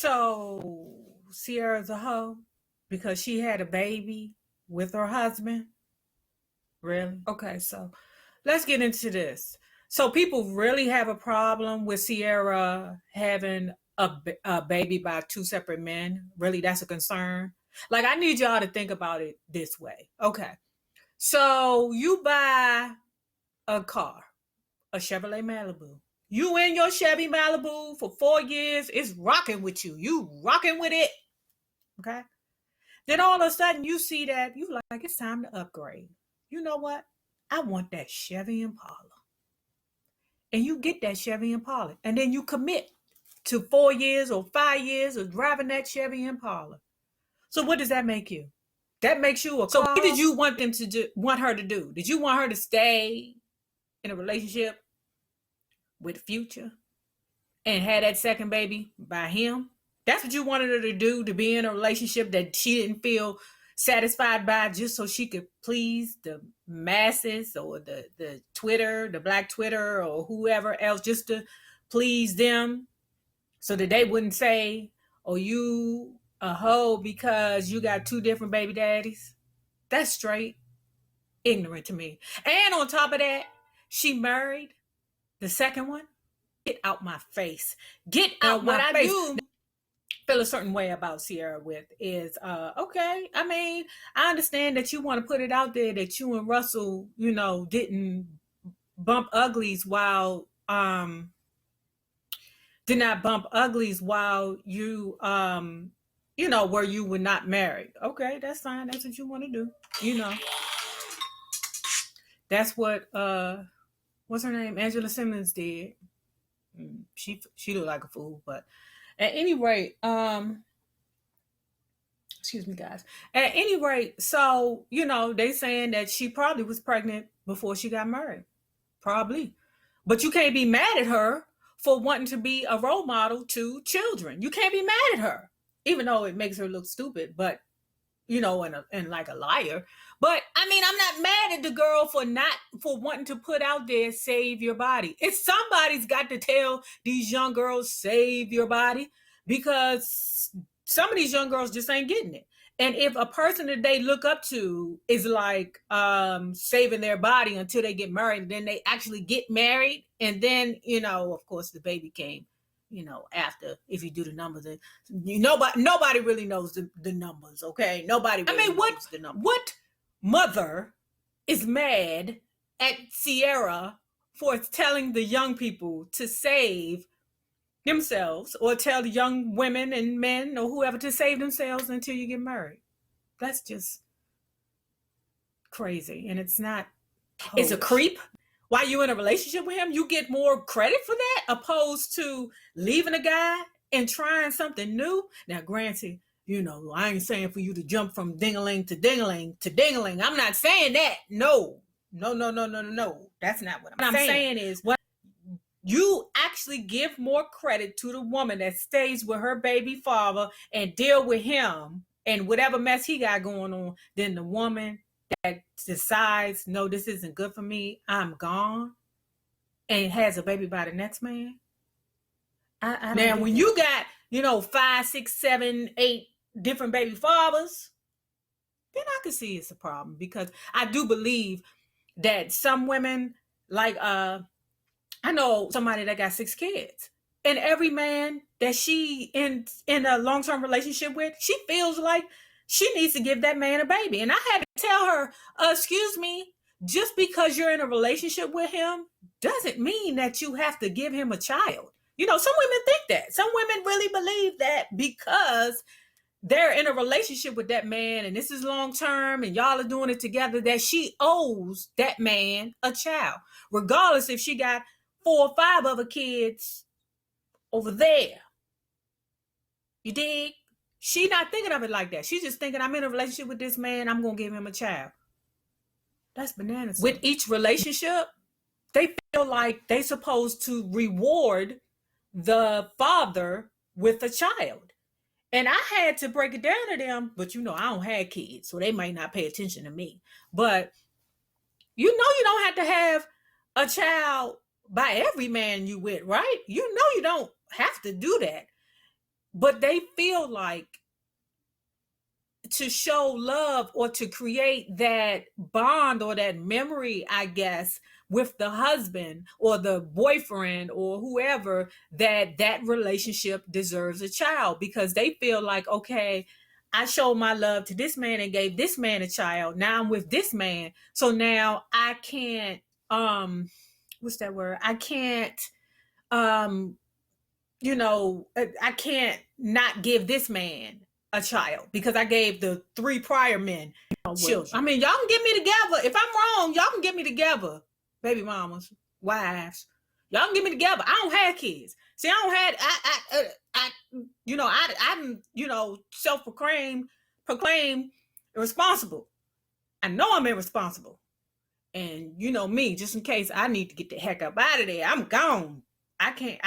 So Ciara's a hoe because she had a baby with her husband. Really? Okay, so let's get into this. So people really have a problem with Ciara having a baby by two separate men. Really, that's a concern. Like, I need y'all to think about it this way. Okay, so you buy a car, a Chevrolet Malibu. You in your Chevy Malibu for 4 years, it's rocking with you. You rocking with it. Okay. Then all of a sudden you see that you like it's time to upgrade. You know what? I want that Chevy Impala. And you get that Chevy Impala. And then you commit to 4 years or 5 years of driving that Chevy Impala. So what does that make you? That makes you a So what did you want them to do want her to do? Did you want her to stay in a relationship with Future and had that second baby by him? That's what you wanted her to do, to be in a relationship that she didn't feel satisfied by just so she could please the masses or the Twitter, the black Twitter or whoever else, just to please them so that they wouldn't say, oh, you a hoe because you got two different baby daddies. That's straight ignorant to me. And on top of that, she married the second one. Get out my face. Get out my face. I do feel a certain way about Ciara with is okay. I mean, I understand that you want to put it out there that you and Russell, didn't bump uglies while did not bump uglies while you where you were not married. Okay, that's fine. That's what you want to do. That's what what's her name? Angela Simmons did. She looked like a fool, but at any rate, excuse me, guys. At any rate, so they saying that she probably was pregnant before she got married, probably. But you can't be mad at her for wanting to be a role model to children. You can't be mad at her, even though it makes her look stupid. But and like a liar. But I mean, I'm not mad at the girl for wanting to put out there, save your body. If somebody's got to tell these young girls, save your body, because some of these young girls just ain't getting it. And if a person that they look up to is like saving their body until they get married, then they actually get married, and then of course the baby came. After, if you do the numbers, nobody really knows the numbers, okay? Nobody really knows the numbers. What mother is mad at Ciara for telling the young people to save themselves, or tell the young women and men or whoever to save themselves until you get married? That's just crazy. And it's not. It's a creep. While you're in a relationship with him, you get more credit for that opposed to leaving a guy and trying something new. Now, granted, I ain't saying for you to jump from ding-a-ling to ding-a-ling to ding-a-ling. I'm not saying that. No. That's not what I'm saying. What I'm saying is you actually give more credit to the woman that stays with her baby father and deal with him and whatever mess he got going on than the woman that decides, no, this isn't good for me, I'm gone, and has a baby by the next man. I now, when you got 5, 6, 7, 8 different baby fathers, then I can see it's a problem, because I do believe that some women, like I know somebody that got 6 kids, and every man that she in a long-term relationship with, she feels like she needs to give that man a baby. And I had to tell her, excuse me, just because you're in a relationship with him doesn't mean that you have to give him a child. Some women think that. Some women really believe that because they're in a relationship with that man and this is long term and y'all are doing it together, that she owes that man a child, regardless if she got 4 or 5 other kids over there. You dig? She's not thinking of it like that. She's just thinking, I'm in a relationship with this man, I'm going to give him a child. That's bananas. With each relationship, they feel like they're supposed to reward the father with a child. And I had to break it down to them, but I don't have kids, so they might not pay attention to me. But you don't have to have a child by every man you with, right? You don't have to do that. but they feel like to show love or to create that bond or that memory, I guess, with the husband or the boyfriend or whoever, that relationship deserves a child, because they feel like, okay, I showed my love to this man and gave this man a child. Now I'm with this man. So now I can't, what's that word? I can't, um, I can't not give this man a child because I gave the 3 prior men children. I mean, y'all can get me together. If I'm wrong, y'all can get me together. Baby mamas, wives, y'all can get me together. I don't have kids. See, I don't have, I'm proclaim irresponsible. I know I'm irresponsible. And me, just in case I need to get the heck up out of there, I'm gone. I can't,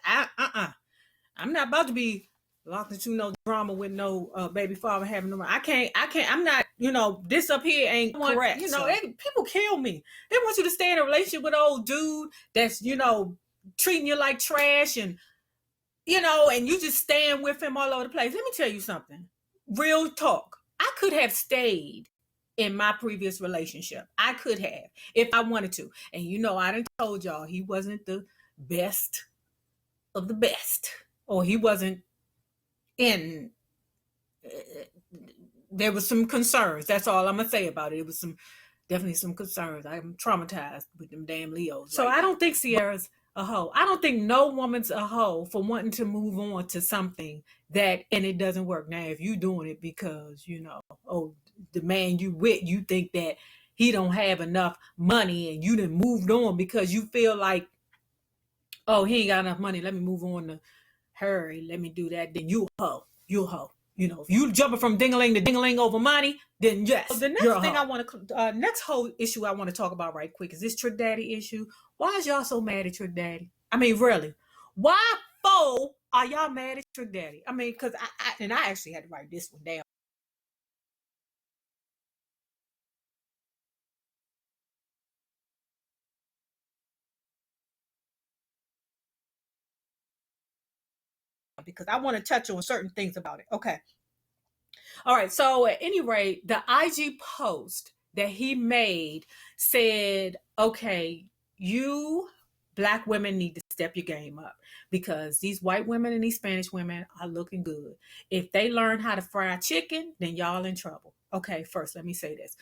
I'm not about to be locked into no drama with no baby father having no. I can't. I'm not. This up here ain't correct. People kill me. They want you to stay in a relationship with an old dude that's treating you like trash, and and you just staying with him all over the place. Let me tell you something. Real talk. I could have stayed in my previous relationship. I could have if I wanted to. And I done told y'all he wasn't the best of the best. Or he wasn't in. There was some concerns. That's all I'm gonna say about it. It was definitely some concerns. I'm traumatized with them damn Leos. So I don't think Ciara's a hoe. I don't think no woman's a hoe for wanting to move on to something and it doesn't work. Now, if you doing it because the man you with, you think that he don't have enough money and you done moved on because you feel like, oh, he ain't got enough money, let me move on to hurry, let me do that, then you a hoe. You a hoe. If you jumping from ding-a-ling to ding-a-ling over money, then yes. So the next thing I want to, next whole issue I want to talk about right quick is this Trick Daddy issue. Why is y'all so mad at Trick Daddy? I mean, really, why are y'all mad at Trick Daddy? I mean, because I actually had to write this one down. Because I want to touch on certain things about it. Okay. All right. So at any rate, the IG post that he made said, okay, you Black women need to step your game up because these white women and these Spanish women are looking good. If they learn how to fry chicken, then y'all in trouble. Okay, first let me say this.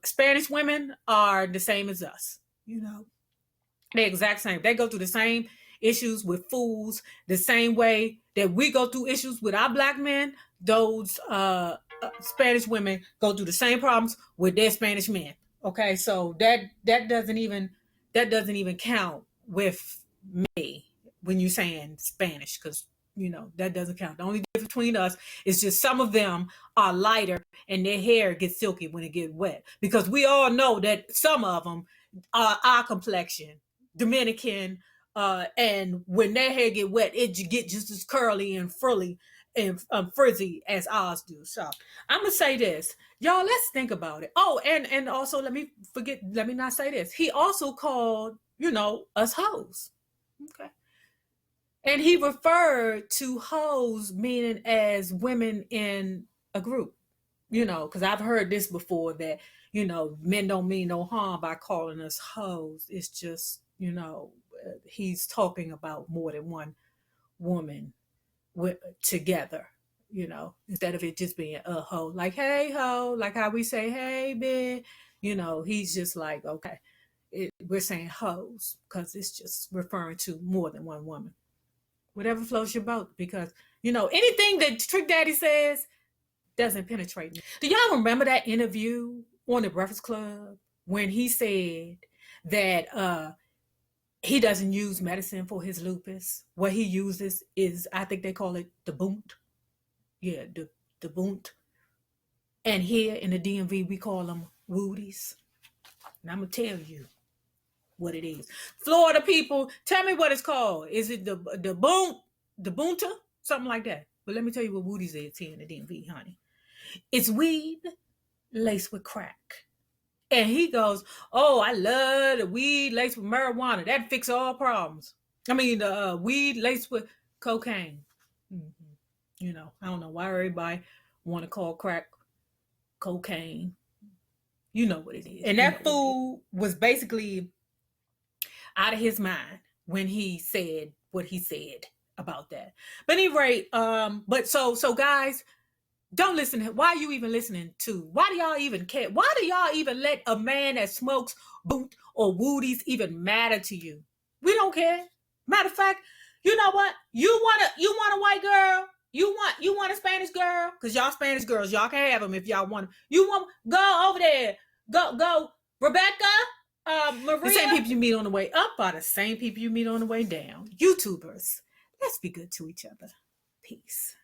Spanish women are the same as us. The exact same. They go through the same issues with fools, the same way that we go through issues with our Black men. Those Spanish women go through the same problems with their Spanish men. Okay, so that doesn't even count with me when you're saying Spanish, because that doesn't count. The only difference between us is just some of them are lighter and their hair gets silky when it gets wet, because we all know that some of them are our complexion, Dominican, and when their hair get wet, it get just as curly and frilly and frizzy as ours do. So I'm gonna say this, y'all. Let's think about it. Oh, and also let me not say this. He also called us hoes. Okay, and he referred to hoes meaning as women in a group. Because I've heard this before, that men don't mean no harm by calling us hoes. It's just he's talking about more than one woman together, instead of it just being a hoe, like, hey ho, like how we say hey bitch. He's just like, okay, we're saying hoes because it's just referring to more than one woman. Whatever floats your boat, because anything that Trick Daddy says doesn't penetrate me. Do y'all remember that interview on the Breakfast Club when he said that he doesn't use medicine for his lupus? What he uses is, I think they call it the boont. Yeah, the boont. And here in the DMV, we call them woodies. And I'm going to tell you what it is. Florida people, tell me what it's called. Is it the boonta? Something like that. But let me tell you what woodies is here in the DMV, honey. It's weed laced with crack. And he goes, oh, I love the weed laced with marijuana. That fix all problems. I mean, the weed laced with cocaine. Mm-hmm. You know, I don't know why everybody want to call crack cocaine. You know what it is. And that fool was basically out of his mind when he said what he said about that. But anyway, but so guys, don't listen to, why are you even listening to? Why do y'all even care? Why do y'all even let a man that smokes boot or woodies even matter to you? We don't care. Matter of fact, you know what? You want a white girl? You want a Spanish girl? Because y'all Spanish girls, y'all can have them if y'all want them. You want, go over there. Go, Rebecca, Maria. The same people you meet on the way up are the same people you meet on the way down. YouTubers. Let's be good to each other. Peace.